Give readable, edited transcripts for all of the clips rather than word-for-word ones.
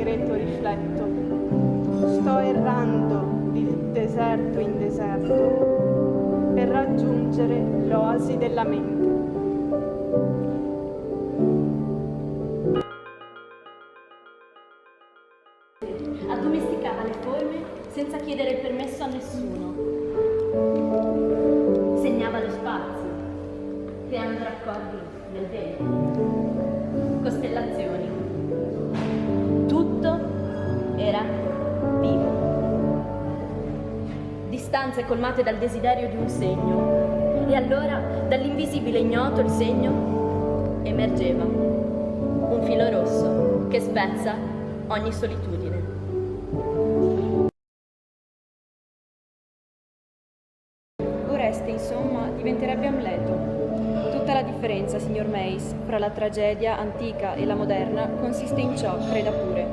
segreto rifletto. Sto errando di deserto in deserto per raggiungere l'oasi della mente. Addomesticava le forme senza chiedere il permesso a nessuno. Segnava lo spazio, creando raccordi nel vento, costellazioni. Tutto era vivo. Distanze colmate dal desiderio di un segno. E allora, dall'invisibile ignoto, il segno emergeva. Un filo rosso che spezza ogni solitudine. Oreste, insomma, diventerebbe Amleto. Tutta la differenza, signor Mace, fra la tragedia antica e la moderna consiste in ciò, creda pure,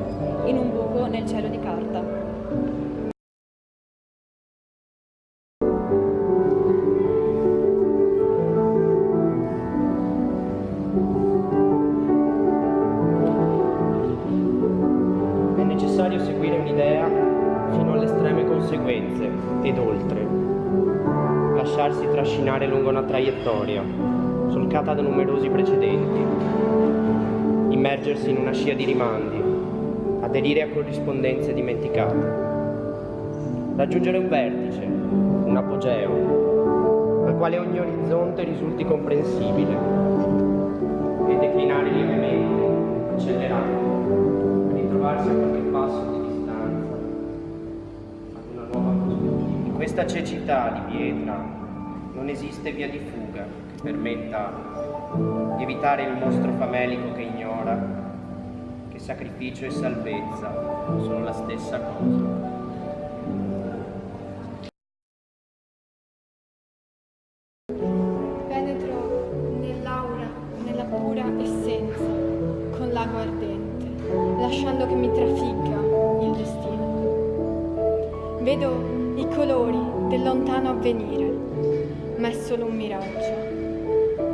in un buco nel cielo di carta. È necessario seguire un'idea fino alle estreme conseguenze ed oltre. Lasciarsi trascinare lungo una traiettoria, solcata da numerosi precedenti. Immergersi in una scia di rimandi, aderire a corrispondenze dimenticate. Raggiungere un vertice, un apogeo, al quale ogni orizzonte risulti comprensibile, e declinare lievemente, accelerando, per ritrovarsi a qualche passo di distanza ad una nuova prospettiva. In questa cecità di pietra non esiste via di fuga che permetta di evitare il mostro famelico che ignora che sacrificio e salvezza sono la stessa cosa. Penetro nell'aura, nella pura essenza, con l'ago ardente, lasciando che mi trafigga il destino. Vedo i colori del lontano avvenire, ma è solo un miraggio.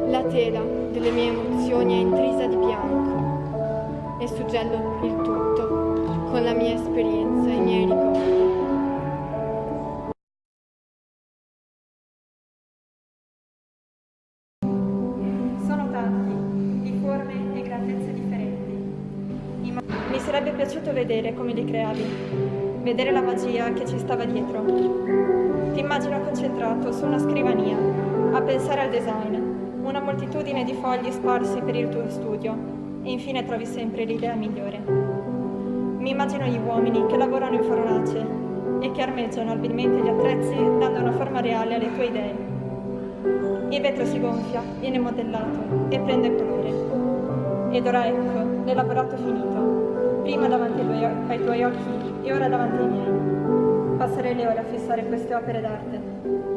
La tela delle mie emozioni è intrisa di bianco e suggello il tutto con la mia esperienza e i miei ricordi. Sono tanti, di forme e grandezze differenti. Mi sarebbe piaciuto vedere come li creavi, vedere la magia che ci stava dietro. Ti immagino concentrato su una scrivania, a pensare al design, una moltitudine di fogli sparsi per il tuo studio, e infine trovi sempre l'idea migliore. Mi immagino gli uomini che lavorano in fornace e che armeggiano abilmente gli attrezzi dando una forma reale alle tue idee. Il vetro si gonfia, viene modellato e prende colore. Ed ora ecco, l'elaborato finito, prima davanti ai tuoi occhi e ora davanti ai miei. Passerei le ore a fissare queste opere d'arte,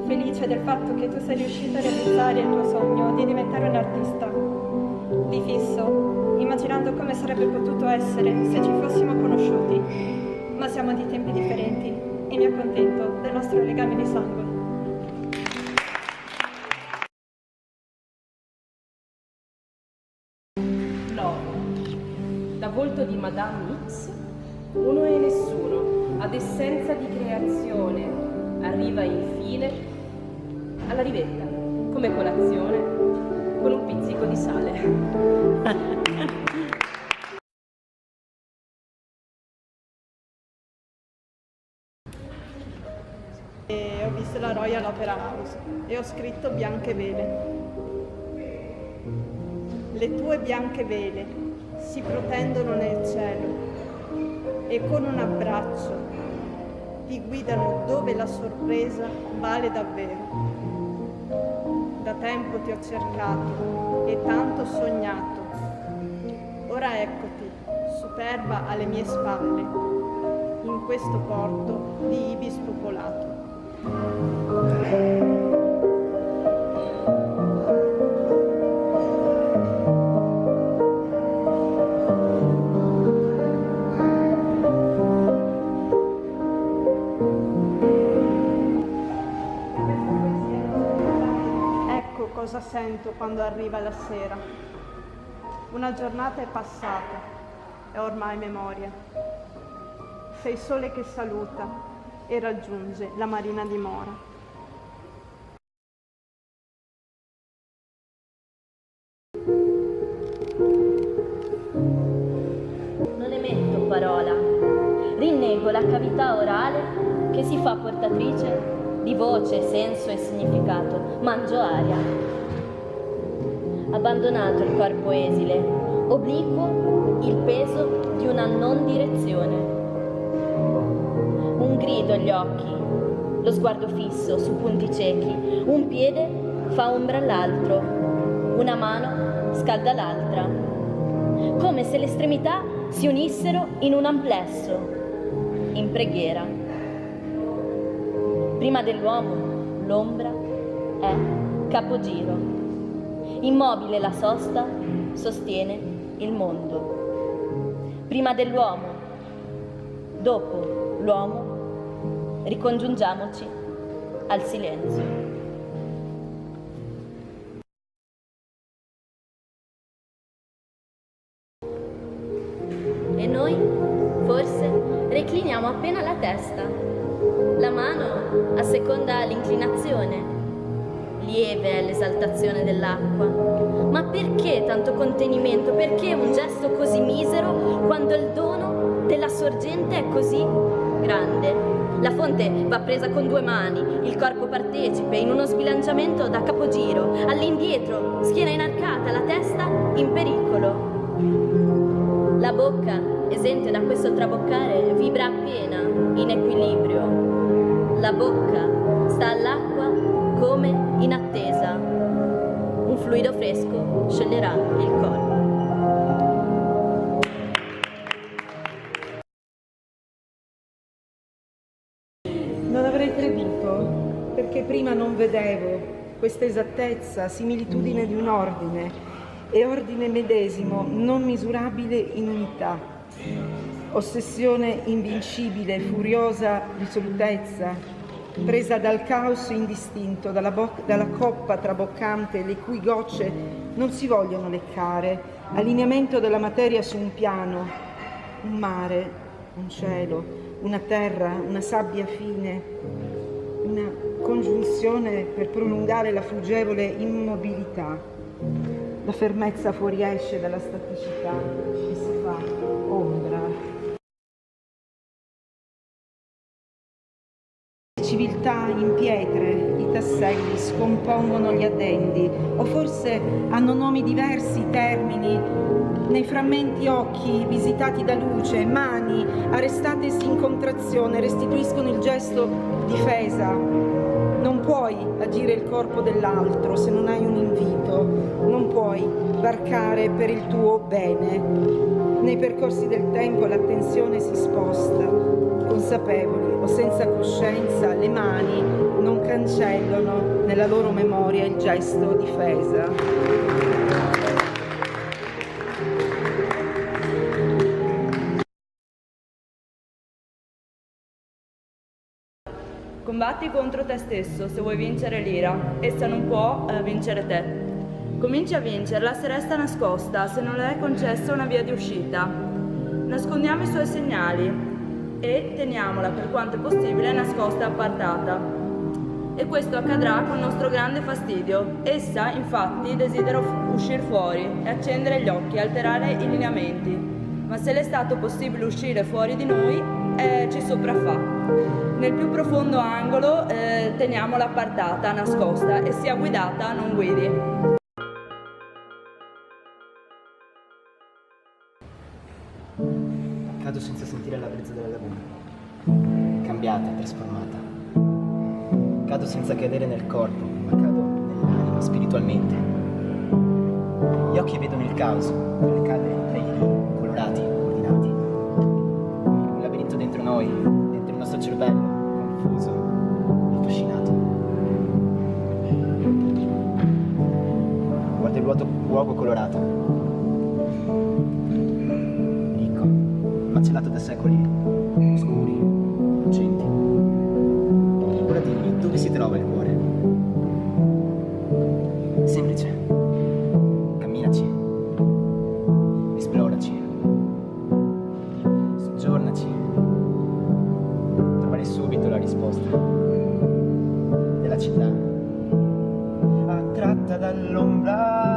felice del fatto che tu sei riuscito a realizzare il tuo sogno di diventare un artista. Li fisso, immaginando come sarebbe potuto essere se ci fossimo conosciuti, ma siamo di tempi differenti e mi accontento del nostro legame di sangue. Da volto di Madame X, uno e nessuno, ad essenza di creazione, arriva infine alla rivetta, come colazione, con un pizzico di sale. Ho visto la Royal Opera House e ho scritto Bianche vele. Le tue bianche vele si protendono nel cielo e con un abbraccio ti guidano dove la sorpresa vale davvero. Da tempo ti ho cercato e tanto sognato. Ora eccoti, superba alle mie spalle, in questo porto di ibi spopolato. Cosa sento quando arriva la sera. Una giornata è passata, è ormai memoria. sei sole che saluta e raggiunge la marina dimora. Non emetto parola, rinnego la cavità orale che si fa portatrice di voce, senso e significato. Mangio aria. Abbandonato il corpo esile, obliquo il peso di una non direzione. Un grido agli occhi, lo sguardo fisso su punti ciechi, un piede fa ombra all'altro, una mano scalda l'altra, come se le estremità si unissero in un amplesso, in preghiera. Prima dell'uomo, l'ombra è capogiro. Immobile la sosta sostiene il mondo. Prima dell'uomo, dopo l'uomo, ricongiungiamoci al silenzio. E noi, forse, recliniamo appena la testa. La mano asseconda l'inclinazione, lieve è l'esaltazione dell'acqua. Ma perché tanto contenimento? Perché un gesto così misero quando il dono della sorgente è così grande? La fonte va presa con 2 mani, il corpo partecipe in uno sbilanciamento da capogiro, all'indietro, schiena inarcata, la testa in pericolo. La bocca, esente da questo traboccare, vibra appena, in equilibrio. La bocca sta all'acqua come in attesa. Un fluido fresco scioglierà il corpo. Non avrei creduto, perché prima non vedevo questa esattezza, similitudine di un ordine, e ordine medesimo, non misurabile in unità. Ossessione invincibile, furiosa risolutezza, presa dal caos indistinto, dalla coppa traboccante, le cui gocce non si vogliono leccare, allineamento della materia su un piano, un mare, un cielo, una terra, una sabbia fine, una congiunzione per prolungare la fuggevole immobilità. La fermezza fuoriesce dalla staticità e si fa ombra. Civiltà in pietre, i tasselli scompongono gli addendi, o forse hanno nomi diversi, termini. Nei frammenti occhi visitati da luce, mani arrestatesi in contrazione restituiscono il gesto difesa. Non puoi agire il corpo dell'altro se non hai un invito, non puoi varcare per il tuo bene. Nei percorsi del tempo l'attenzione si sposta, consapevoli o senza coscienza, le mani non cancellano nella loro memoria il gesto difesa. Combatti contro te stesso se vuoi vincere l'ira, essa non può vincere te. Cominci a vincerla se resta nascosta, se non le è concessa una via di uscita. Nascondiamo i suoi segnali e teniamola per quanto è possibile nascosta e appartata. E questo accadrà con il nostro grande fastidio. Essa, infatti, desidera uscire fuori e accendere gli occhi, alterare i lineamenti. Ma se le è stato possibile uscire fuori di noi, ci sopraffà. Nel più profondo angolo teniamola appartata, nascosta, e sia guidata, non guidi. Cado senza sentire la brezza della laguna, cambiata, trasformata. Cado senza cadere nel corpo, ma cado nell'anima, spiritualmente. Gli occhi vedono il caos, le cade tra i lini, colorati, ordinati. Un labirinto dentro noi, dentro il nostro cervello, confuso, affascinato. Guarda il luogo colorato, ricco, macellato da secoli oscuri, lucenti. Ora dimmi, dove si trova il cuore? Semplice. Camminaci. Esploraci. Soggiornaci. città, attratta dall'ombra.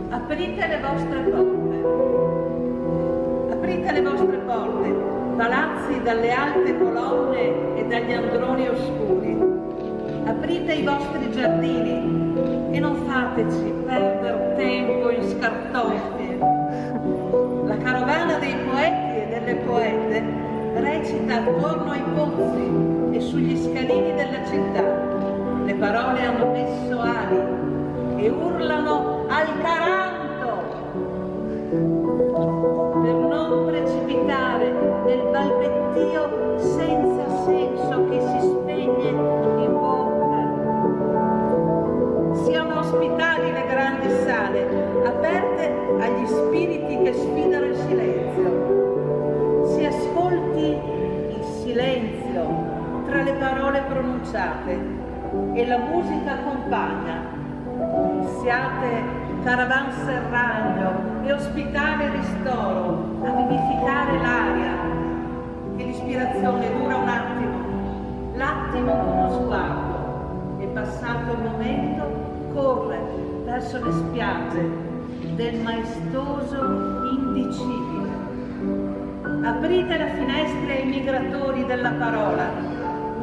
Aprite le vostre porte, aprite le vostre porte, palazzi dalle alte colonne e dagli androni oscuri. Aprite i vostri giardini e non fateci perdere tempo in scartoffie. La carovana dei poeti e delle poete recita attorno ai pozzi e sugli scalini della città. Le parole hanno messo ali e urlano al caranto per non precipitare nel balbettio senza senso che si spegne in bocca. Siano ospitali le grandi sale, aperte agli spiriti che sfidano il silenzio. Si ascolti il silenzio tra le parole pronunciate e la musica accompagna. Siate caravanserraglio e ospitale ristoro a vivificare l'aria, che l'ispirazione dura un attimo, del maestoso indicibile. Aprite le finestre ai migratori della parola.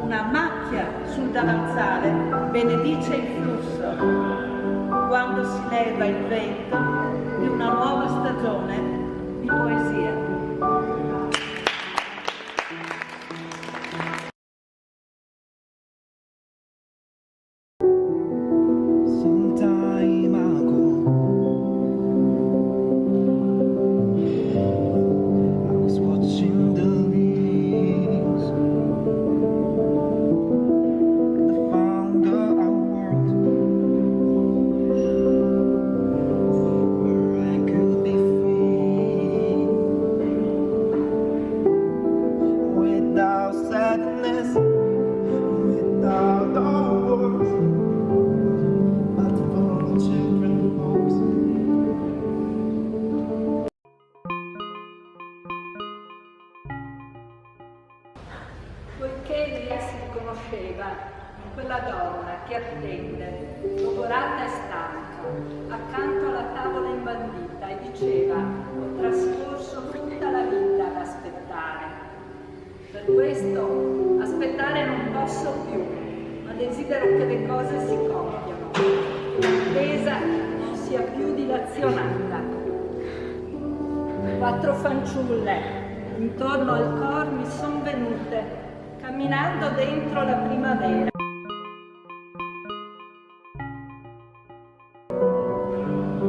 Una macchia sul davanzale benedice il flusso. Quando si leva il vento di una nuova stagione di poesia. Poiché lei si riconosceva in quella donna che attende, logorata e stanca, accanto alla tavola imbandita e diceva: ho trascorso tutta la vita ad aspettare. Per questo aspettare non posso più, ma desidero che le cose si compiano, che l'attesa non sia più dilazionata. 4 fanciulle intorno al cor mi son venute, camminando dentro la primavera.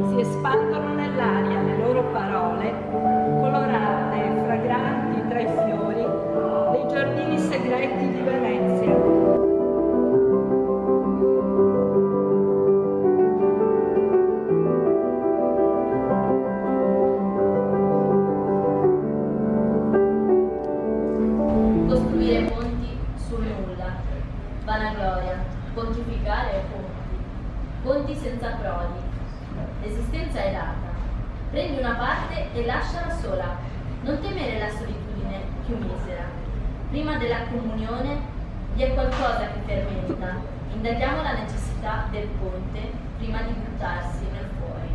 Si espandono nell'aria le loro parole, colorate e fragranti tra i fiori dei giardini segreti di Venezia. Costruire ponti sul nulla, vanagloria, pontificare ponti senza prodi. L'esistenza è data, prendi una parte e lasciala sola, non temere la solitudine più misera. Prima della comunione vi è qualcosa che fermenta, indaghiamo la necessità del ponte prima di buttarsi nel fuori.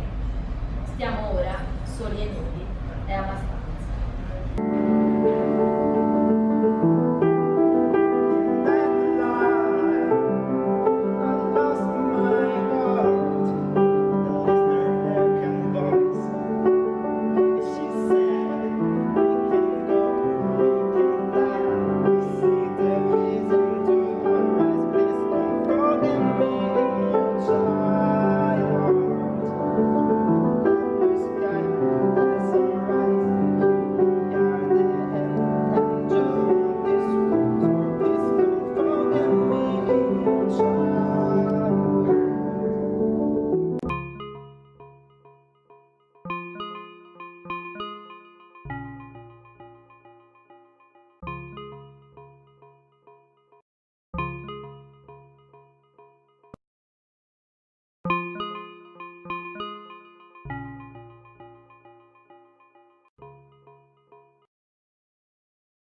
Stiamo ora soli e nudi, è abbastanza.